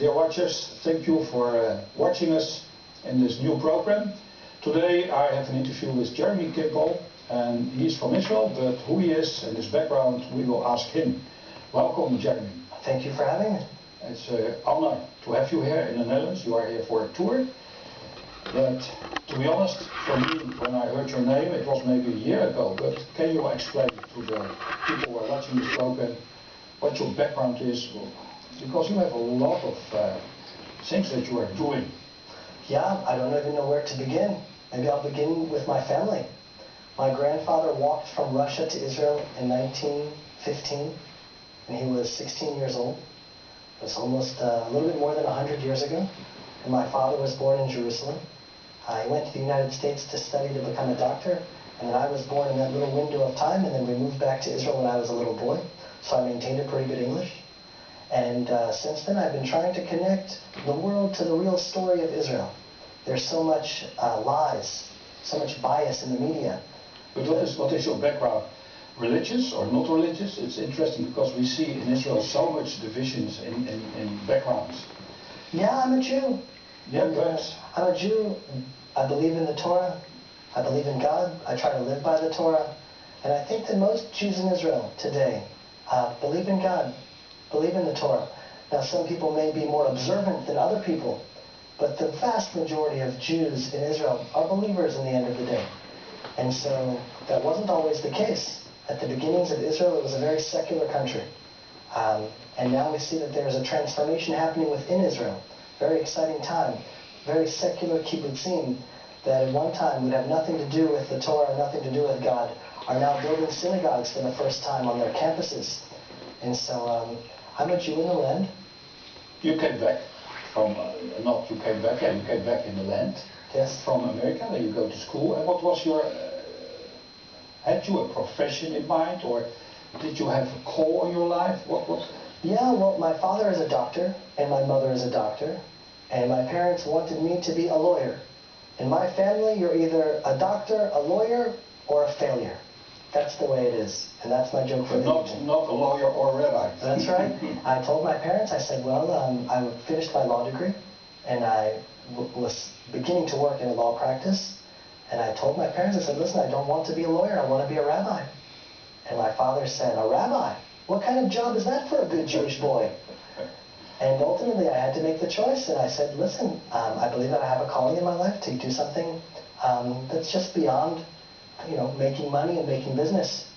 dear watchers, thank you for watching us in this new program. Today I have an interview with Jeremy Kimball, and he's from Israel, but who he is and his background we will ask him. Welcome, Jeremy. Thank you for having me. It's an honor to have you here in the Netherlands. You are here for a tour. But to be honest, for me, when I heard your name, it was maybe a year ago. But can you explain to the people who are watching this program what your background is? Because you have a lot of things that you are doing. Yeah, I don't even know where to begin. Maybe I'll begin with my family. My grandfather walked from Russia to Israel in 1915, and he was 16 years old. It was almost a little bit more than 100 years ago. And my father was born in Jerusalem. He went to the United States to study to become a doctor, and then I was born in that little window of time, and then we moved back to Israel when I was a little boy, so I maintained a pretty good English. And since then I've been trying to connect the world to the real story of Israel. There's so much lies, so much bias in the media. But what is your background? Religious or not religious? It's interesting because we see in Israel so much divisions in backgrounds. Yeah, I'm a Jew. Yeah, but I'm a Jew. I believe in the Torah. I believe in God. I try to live by the Torah. And I think that most Jews in Israel today believe in God, believe in the Torah. Now, some people may be more observant than other people, but the vast majority of Jews in Israel are believers in the end of the day. And so that wasn't always the case. At the beginnings of Israel, it was a very secular country. And now we see that there's a transformation happening within Israel. Very exciting time. Very secular kibbutzim that at one time would have nothing to do with the Torah, nothing to do with God, are now building synagogues for the first time on their campuses. And so I'm a Jew in the land. You came back from, not you came back, yeah, you came back in the land. Yes. From America, then you go to school. And what was your, had you a profession in mind, or did you have a call in your life? What? Yeah, well, my father is a doctor, and my mother is a doctor, and my parents wanted me to be a lawyer. In my family, you're either a doctor, a lawyer, or a failure. That's the way it is, and that's my joke for the evening. Not a lawyer or a rabbi. That's right. I told my parents, I said, well, I finished my law degree, and I was beginning to work in a law practice, and I told my parents, I said, listen, I don't want to be a lawyer, I want to be a rabbi. And my father said, a rabbi? What kind of job is that for a good Jewish boy? And ultimately, I had to make the choice, and I said, listen, I believe that I have a calling in my life to do something that's just beyond, making money and making business.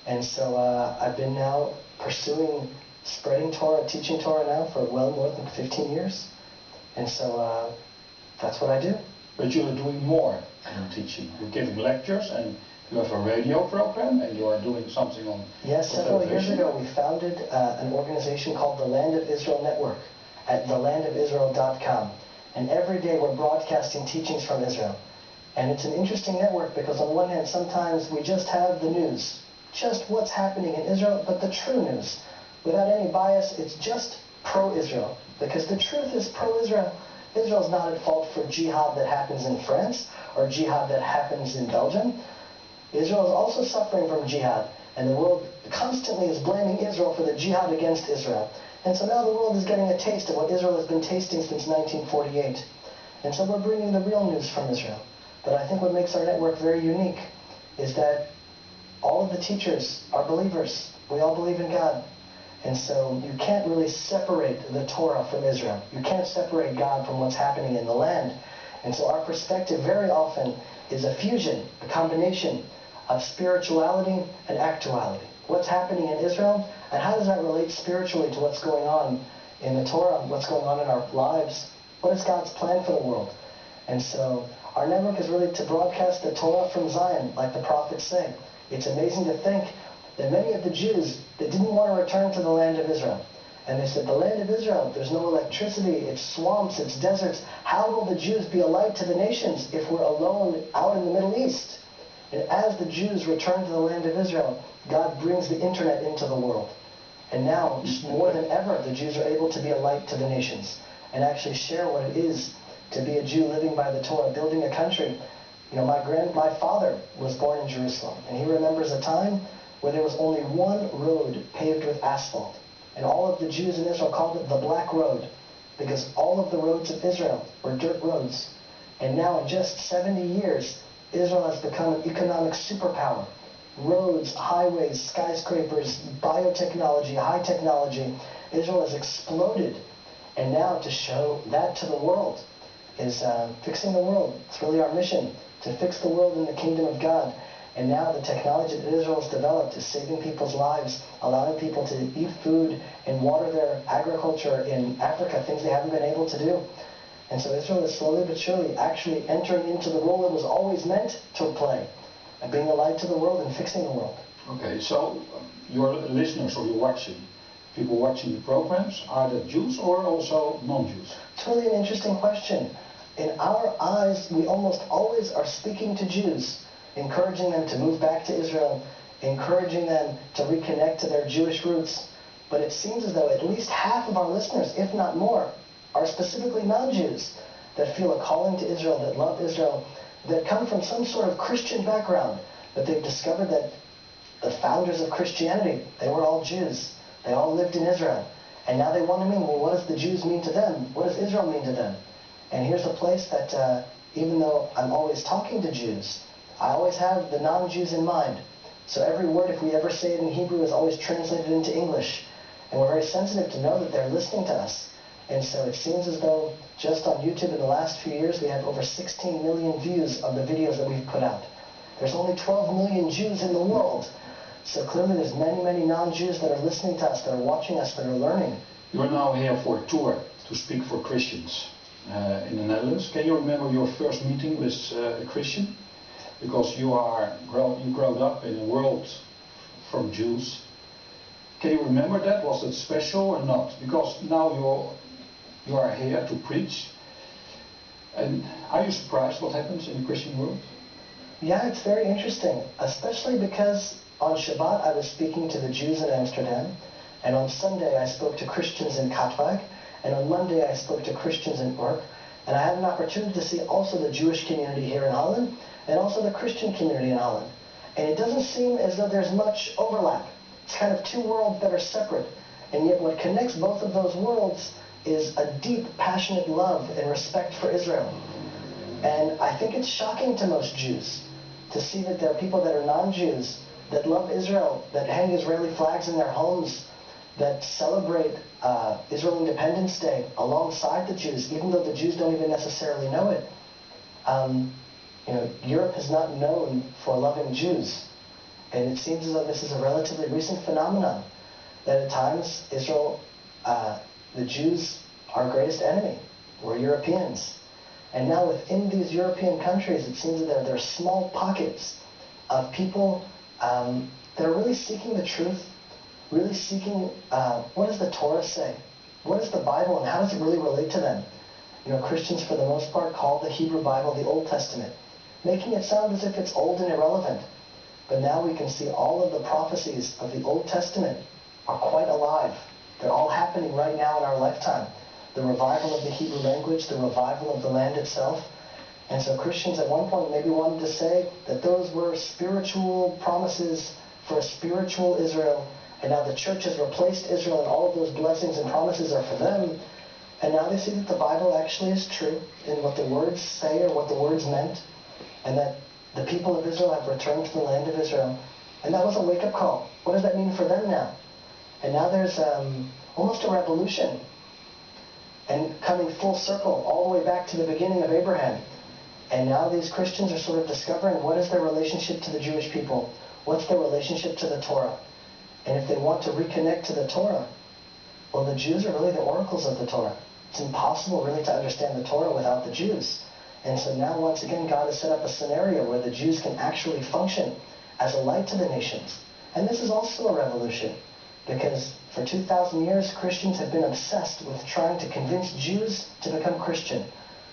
And so I've been now pursuing spreading Torah, teaching Torah now for well more than 15 years. And so that's what I do. But you're doing more than teaching. You're giving lectures, and you have a radio program, and you are doing something on Yes, several years ago we founded an organization called the Land of Israel Network at thelandofisrael.com. And every day we're broadcasting teachings from Israel. And it's an interesting network because on one hand, sometimes we just have the news, just what's happening in Israel, but the true news. Without any bias, it's just pro-Israel. Because the truth is pro-Israel. Israel's not at fault for jihad that happens in France or jihad that happens in Belgium. Israel is also suffering from jihad, and the world constantly is blaming Israel for the jihad against Israel. And so now the world is getting a taste of what Israel has been tasting since 1948. And so we're bringing the real news from Israel. But I think what makes our network very unique is that all of the teachers are believers. We all believe in God. And so you can't really separate the Torah from Israel. You can't separate God from what's happening in the land. And so our perspective very often is a fusion, a combination of spirituality and actuality. What's happening in Israel, and how does that relate spiritually to what's going on in the Torah, what's going on in our lives? What is God's plan for the world? And so our network is really to broadcast the Torah from Zion, like the prophets say. It's amazing to think that many of the Jews, they didn't want to return to the land of Israel. And they said, the land of Israel, there's no electricity, it's swamps, it's deserts. How will the Jews be a light to the nations if we're alone out in the Middle East? And as the Jews return to the land of Israel, God brings the internet into the world. And now, just more than ever, the Jews are able to be a light to the nations and actually share what it is to be a Jew living by the Torah, building a country. My father was born in Jerusalem, and he remembers a time where there was only one road paved with asphalt. And all of the Jews in Israel called it the Black Road. because all of the roads of Israel were dirt roads. And now in just 70 years, Israel has become an economic superpower. Roads, highways, skyscrapers, biotechnology, high technology. Israel has exploded. And now to show that to the world is fixing the world. It's really our mission, to fix the world in the kingdom of God. And now the technology that Israel has developed is saving people's lives, allowing people to eat food and water their agriculture in Africa, things they haven't been able to do. And so Israel is slowly but surely actually entering into the role it was always meant to play, and being a light to the world and fixing the world. Okay, so your listeners or your people watching the programs, are they Jews or also non-Jews? It's really an interesting question. In our eyes, we almost always are speaking to Jews, encouraging them to move back to Israel, encouraging them to reconnect to their Jewish roots. But it seems as though at least half of our listeners, if not more, are specifically non-Jews that feel a calling to Israel, that love Israel, that come from some sort of Christian background, but they've discovered that the founders of Christianity, they were all Jews. They all lived in Israel. And now they want to mean, well, what does the Jews mean to them? What does Israel mean to them? And here's a place that even though I'm always talking to Jews, I always have the non-Jews in mind. So every word, if we ever say it in Hebrew, is always translated into English. And we're very sensitive to know that they're listening to us. And so it seems as though just on YouTube in the last few years, we have over 16 million views of the videos that we've put out. There's only 12 million Jews in the world. So clearly there's many, many non-Jews that are listening to us, that are watching us, that are learning. You are now here for a tour to speak for Christians in the Netherlands. Can you remember your first meeting with a Christian? Because you grew up in a world from Jews. Can you remember that? Was it special or not? Because now you are here to preach. And are you surprised what happens in the Christian world? Yeah, it's very interesting, especially because on Shabbat I was speaking to the Jews in Amsterdam, and on Sunday I spoke to Christians in Katwijk, and on Monday I spoke to Christians in Urk, and I had an opportunity to see also the Jewish community here in Holland, and also the Christian community in Holland. And it doesn't seem as though there's much overlap. It's kind of two worlds that are separate, and yet what connects both of those worlds is a deep, passionate love and respect for Israel. And I think it's shocking to most Jews to see that there are people that are non-Jews that love Israel, that hang Israeli flags in their homes, that celebrate Israel Independence Day alongside the Jews, even though the Jews don't even necessarily know it. Europe is not known for loving Jews. And it seems as though this is a relatively recent phenomenon, that at times Israel, the Jews, are our greatest enemy. We're Europeans. And now within these European countries, it seems that there are small pockets of people that are really seeking the truth, really seeking, what does the Torah say? What is the Bible, and how does it really relate to them? Christians, for the most part, call the Hebrew Bible the Old Testament, making it sound as if it's old and irrelevant. But now we can see all of the prophecies of the Old Testament are quite alive. They're all happening right now in our lifetime. The revival of the Hebrew language, the revival of the land itself. And so Christians at one point maybe wanted to say that those were spiritual promises for a spiritual Israel, and now the church has replaced Israel, and all of those blessings and promises are for them. And now they see that the Bible actually is true in what the words say or what the words meant, and that the people of Israel have returned to the land of Israel. And that was a wake-up call. What does that mean for them now? And now there's almost a revolution, and coming full circle all the way back to the beginning of Abraham. And now these Christians are sort of discovering what is their relationship to the Jewish people, what's their relationship to the Torah. And if they want to reconnect to the Torah, well, the Jews are really the oracles of the Torah. It's impossible really to understand the Torah without the Jews. And so now once again God has set up a scenario where the Jews can actually function as a light to the nations. And this is also a revolution, because for 2,000 years Christians have been obsessed with trying to convince Jews to become Christian,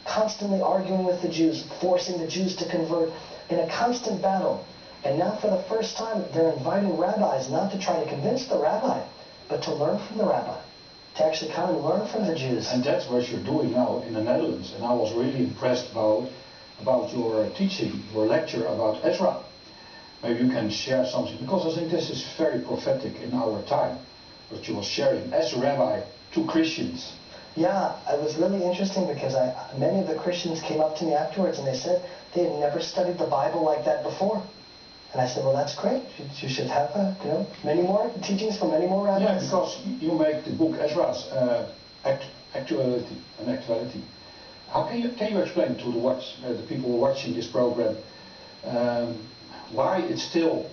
constantly arguing with the Jews, forcing the Jews to convert in a constant battle. And now for the first time they're inviting rabbis not to try to convince the rabbi, but to learn from the rabbi, to actually come and learn from the Jews. And that's what you're doing now in the Netherlands. And I was really impressed about your teaching, your lecture about Ezra. Maybe you can share something, because I think this is very prophetic in our time, what you were sharing as a rabbi to Christians. Yeah, it was really interesting because many of the Christians came up to me afterwards and they said they had never studied the Bible like that before. And I said, well, that's great. You should have many more teachings from many more rabbis. Yeah, because you make the book Ezra's actuality. How can you explain to the people watching this program why it's still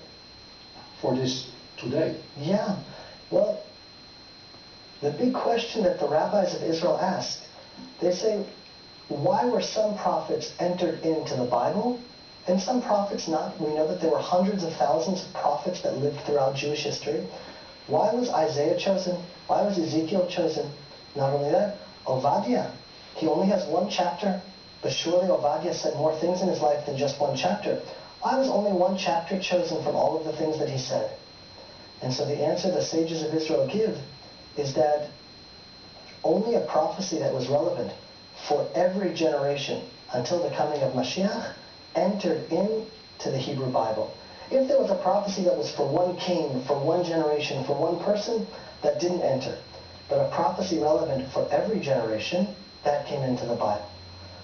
for this today? Yeah, well, the big question that the rabbis of Israel ask, they say, why were some prophets entered into the Bible and some prophets not? We know that there were hundreds of thousands of prophets that lived throughout Jewish history. Why was Isaiah chosen? Why was Ezekiel chosen? Not only that, Obadiah, he only has one chapter, but surely Obadiah said more things in his life than just one chapter. Why was only one chapter chosen from all of the things that he said? And so the answer the sages of Israel give is that only a prophecy that was relevant for every generation until the coming of Mashiach entered into the Hebrew Bible. If there was a prophecy that was for one king, for one generation, for one person, that didn't enter. But a prophecy relevant for every generation, that came into the Bible.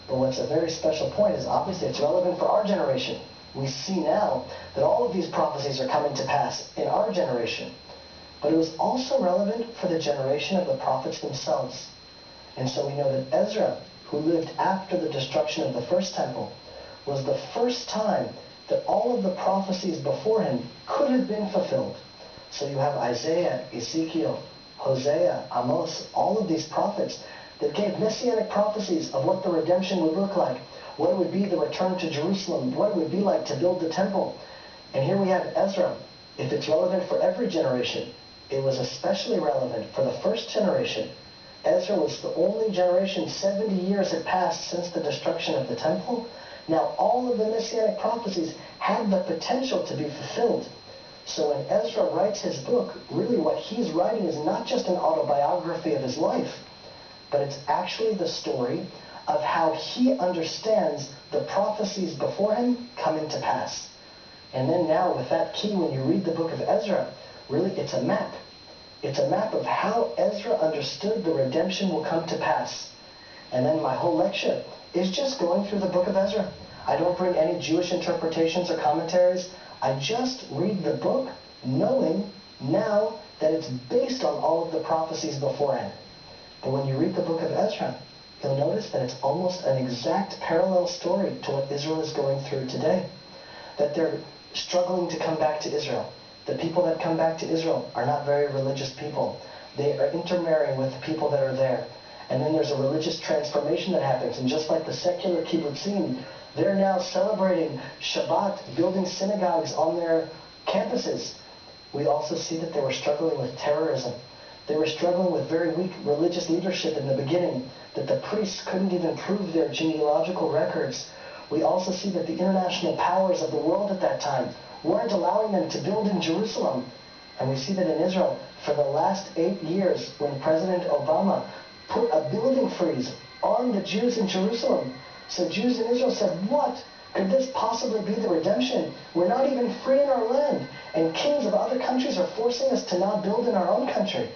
But what's a very special point is obviously it's relevant for our generation. We see now that all of these prophecies are coming to pass in our generation. But it was also relevant for the generation of the prophets themselves. And so we know that Ezra, who lived after the destruction of the first temple, was the first time that all of the prophecies before him could have been fulfilled. So you have Isaiah, Ezekiel, Hosea, Amos, all of these prophets that gave messianic prophecies of what the redemption would look like, what it would be the return to Jerusalem, what it would be like to build the temple. And here we have Ezra. If it's relevant for every generation, it was especially relevant for the first generation. Ezra was the only generation, 70 years had passed since the destruction of the temple. Now all of the messianic prophecies had the potential to be fulfilled. So when Ezra writes his book, really what he's writing is not just an autobiography of his life, but it's actually the story of how he understands the prophecies before him coming to pass. And then now with that key, when you read the book of Ezra, really it's a map. It's a map of how Ezra understood the redemption will come to pass. And then my whole lecture is just going through the book of Ezra. I don't bring any Jewish interpretations or commentaries. I just read the book knowing now that it's based on all of the prophecies beforehand. But when you read the book of Ezra, you'll notice that it's almost an exact parallel story to what Israel is going through today. That they're struggling to come back to Israel. The people that come back to Israel are not very religious people. They are intermarrying with the people that are there. And then there's a religious transformation that happens. And just like the secular kibbutzim, they're now celebrating Shabbat, building synagogues on their campuses. We also see that they were struggling with terrorism. They were struggling with very weak religious leadership in the beginning, that the priests couldn't even prove their genealogical records. We also see that the international powers of the world at that time weren't allowing them to build in Jerusalem. And we see that in Israel, for the last 8 years, when President Obama put a building freeze on the Jews in Jerusalem, so Jews in Israel said, what? Could this possibly be the redemption? We're not even free in our land. And kings of other countries are forcing us to now build in our own country.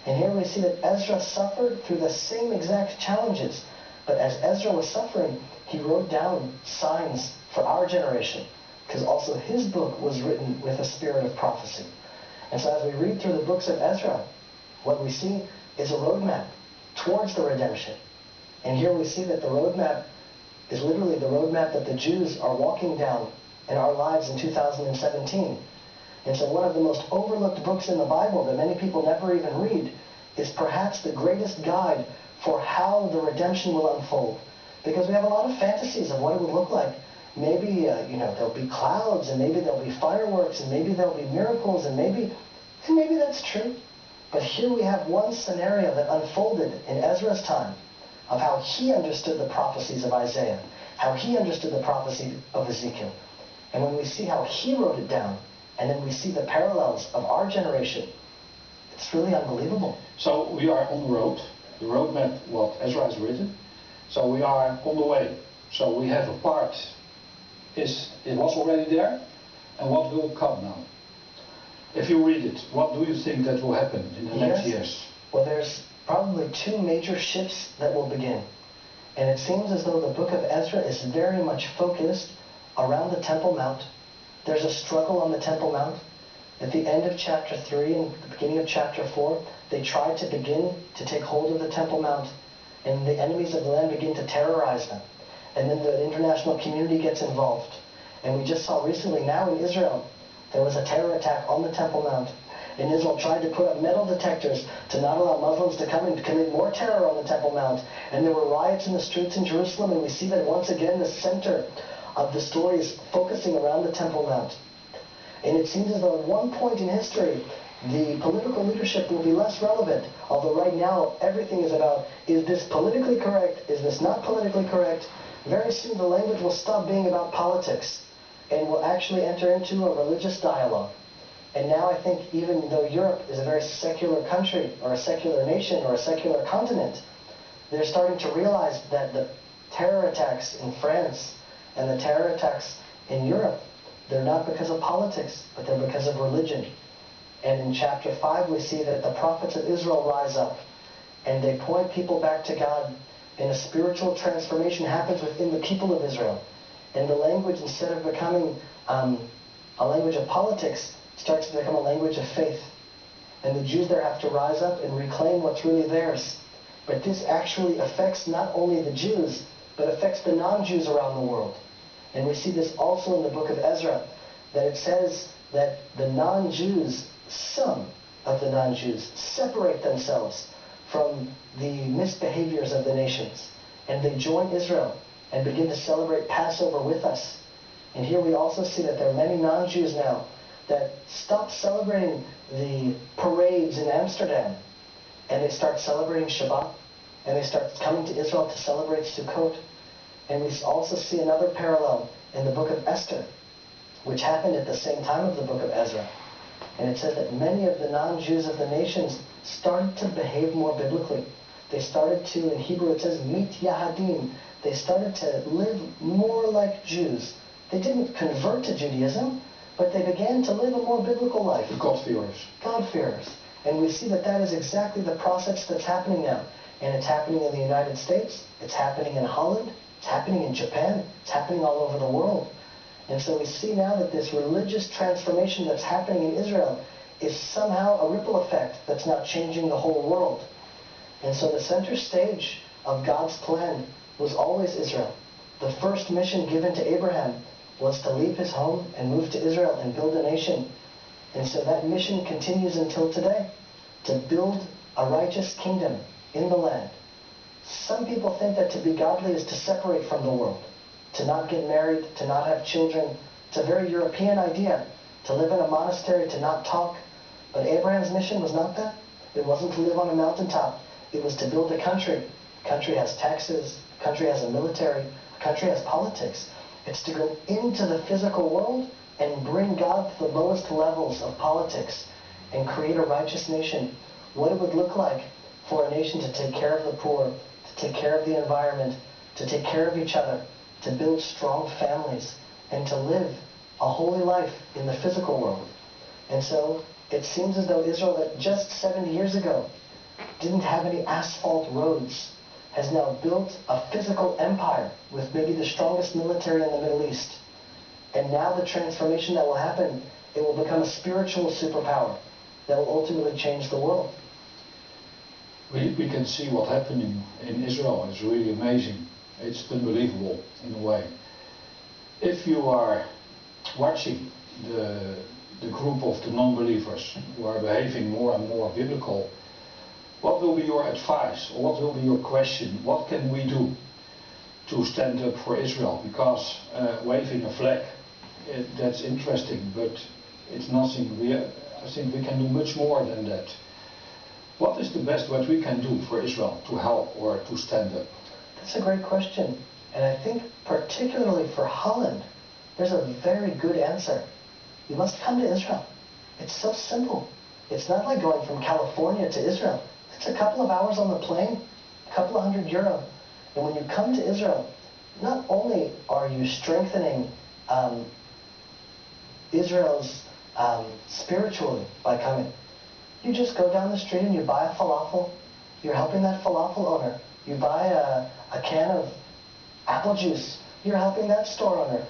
And here we see that Ezra suffered through the same exact challenges. But as Ezra was suffering, he wrote down signs for our generation, because also his book was written with a spirit of prophecy. And so as we read through the books of Ezra, what we see is a roadmap towards the redemption. And here we see that the roadmap is literally the roadmap that the Jews are walking down in our lives in 2017. And so one of the most overlooked books in the Bible that many people never even read is perhaps the greatest guide for how the redemption will unfold. Because we have a lot of fantasies of what it would look like. Maybe, there'll be clouds, and maybe there'll be fireworks, and maybe there'll be miracles, and maybe that's true. But here we have one scenario that unfolded in Ezra's time of how he understood the prophecies of Isaiah, how he understood the prophecy of Ezekiel. And when we see how he wrote it down, and then we see the parallels of our generation, it's really unbelievable. So we are on the roadmap what Ezra has written. So we are on the way. So we have a part, it was already there, and what will come now? If you read it, what do you think that will happen in the next years? Well, there's probably two major shifts that will begin. And it seems as though the book of Ezra is very much focused around the Temple Mount. There's a struggle on the Temple Mount. At the end of chapter 3 and the beginning of chapter 4, they try to begin to take hold of the Temple Mount, and the enemies of the land begin to terrorize them. And then the international community gets involved. And we just saw recently now in Israel, there was a terror attack on the Temple Mount. And Israel tried to put up metal detectors to not allow Muslims to come and commit more terror on the Temple Mount. And there were riots in the streets in Jerusalem, and we see that once again the center of the story is focusing around the Temple Mount. And it seems as though at one point in history, the political leadership will be less relevant. Although right now, everything is about, is this politically correct? Is this not politically correct? Very soon the language will stop being about politics and will actually enter into a religious dialogue. And now I think even though Europe is a very secular country or a secular nation or a secular continent, they're starting to realize that the terror attacks in France and the terror attacks in Europe, they're not because of politics, but they're because of religion. And in chapter 5 we see that the prophets of Israel rise up and they point people back to God, and a spiritual transformation happens within the people of Israel. And the language, instead of becoming a language of politics, starts to become a language of faith. And the Jews there have to rise up and reclaim what's really theirs. But this actually affects not only the Jews, but affects the non-Jews around the world. And we see this also in the book of Ezra, that it says that the non-Jews, some of the non-Jews, separate themselves from the misbehaviors of the nations. And they join Israel and begin to celebrate Passover with us. And here we also see that there are many non-Jews now that stop celebrating the parades in Amsterdam, and they start celebrating Shabbat, and they start coming to Israel to celebrate Sukkot. And we also see another parallel in the book of Esther, which happened at the same time of the book of Ezra. And it says that many of the non-Jews of the nations started to behave more biblically. They started to, in Hebrew it says, mit yahadim. They started to live more like Jews. They didn't convert to Judaism, but they began to live a more biblical life. God-fearers. God-fearers. And we see that that is exactly the process that's happening now. And it's happening in the United States. It's happening in Holland. It's happening in Japan. It's happening all over the world. And so we see now that this religious transformation that's happening in Israel is somehow a ripple effect that's now changing the whole world. And so the center stage of God's plan was always Israel. The first mission given to Abraham was to leave his home and move to Israel and build a nation. And so that mission continues until today, to build a righteous kingdom in the land. Some people think that to be godly is to separate from the world, to not get married, to not have children. It's a very European idea, to live in a monastery, to not talk. But Abraham's mission was not that. It wasn't to live on a mountaintop. It was to build a country. A country has taxes. A country has a military. A country has politics. It's to go into the physical world and bring God to the lowest levels of politics and create a righteous nation. What it would look like for a nation to take care of the poor, to take care of the environment, to take care of each other, to build strong families, and to live a holy life in the physical world. And so it seems as though Israel, that just 70 years ago didn't have any asphalt roads, has now built a physical empire with maybe the strongest military in the Middle East. And now the transformation that will happen, it will become a spiritual superpower that will ultimately change the world. We can see what's happening in Israel. It's really amazing. It's unbelievable in a way. If you are watching the group of the non-believers who are behaving more and more biblical, what will be your advice, or what will be your question? What can we do to stand up for Israel? Because waving a flag, that's interesting, but it's nothing. I think we can do much more than that. What is the best what we can do for Israel to help or to stand up? That's a great question. And I think particularly for Holland, there's a very good answer. You must come to Israel. It's so simple. It's not like going from California to Israel. It's a couple of hours on the plane, a couple of €100. And when you come to Israel, not only are you strengthening Israel's spiritually by coming, you just go down the street and you buy a falafel, You're helping that falafel owner. You buy a can of apple juice. You're helping that store owner.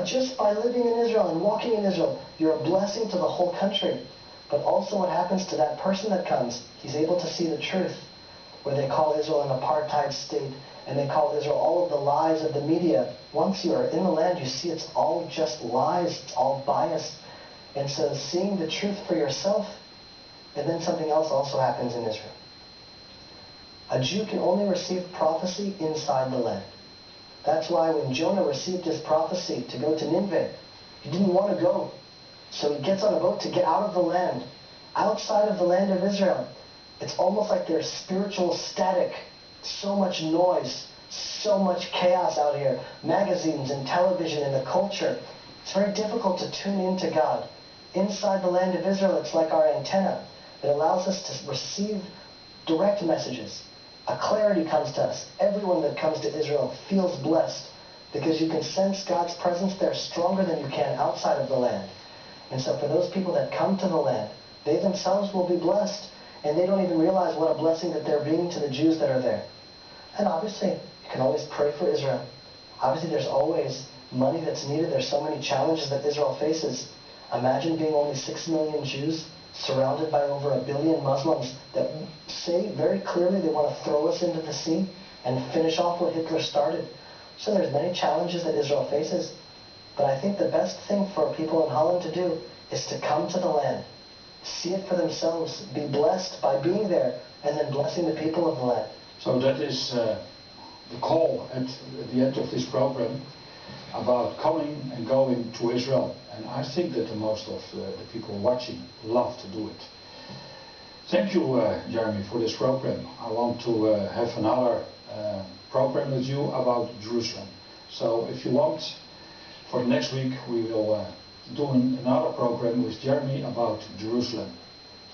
Just by living in Israel and walking in Israel, you're a blessing to the whole country. But also what happens to that person that comes, he's able to see the truth, where they call Israel an apartheid state, and they call Israel all of the lies of the media. Once you are in the land, you see it's all just lies, it's all biased. And so seeing the truth for yourself, and then something else also happens in Israel. A Jew can only receive prophecy inside the land. That's why when Jonah received his prophecy to go to Nineveh, he didn't want to go. So he gets on a boat to get out of the land. Outside of the land of Israel, it's almost like there's spiritual static. So much noise, so much chaos out here. Magazines and television and the culture. It's very difficult to tune into God. Inside the land of Israel, it's like our antenna. It allows us to receive direct messages. A clarity comes to us. Everyone that comes to Israel feels blessed because you can sense God's presence there stronger than you can outside of the land. And so for those people that come to the land, they themselves will be blessed, and they don't even realize what a blessing that they're being to the Jews that are there. And obviously, you can always pray for Israel. Obviously, there's always money that's needed. There's so many challenges that Israel faces. Imagine being only 6 million Jews surrounded by over 1 billion Muslims that say very clearly they want to throw us into the sea and finish off what Hitler started. So there's many challenges that Israel faces. But I think the best thing for people in Holland to do is to come to the land, see it for themselves, be blessed by being there, and then blessing the people of the land. So that is the call at the end of this program about coming and going to Israel. And I think that the most of the people watching love to do it. Thank you, Jeremy, for this program. I want to have another program with you about Jerusalem. So if you want, for the next week we will do another program with Jeremy about Jerusalem.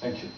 Thank you.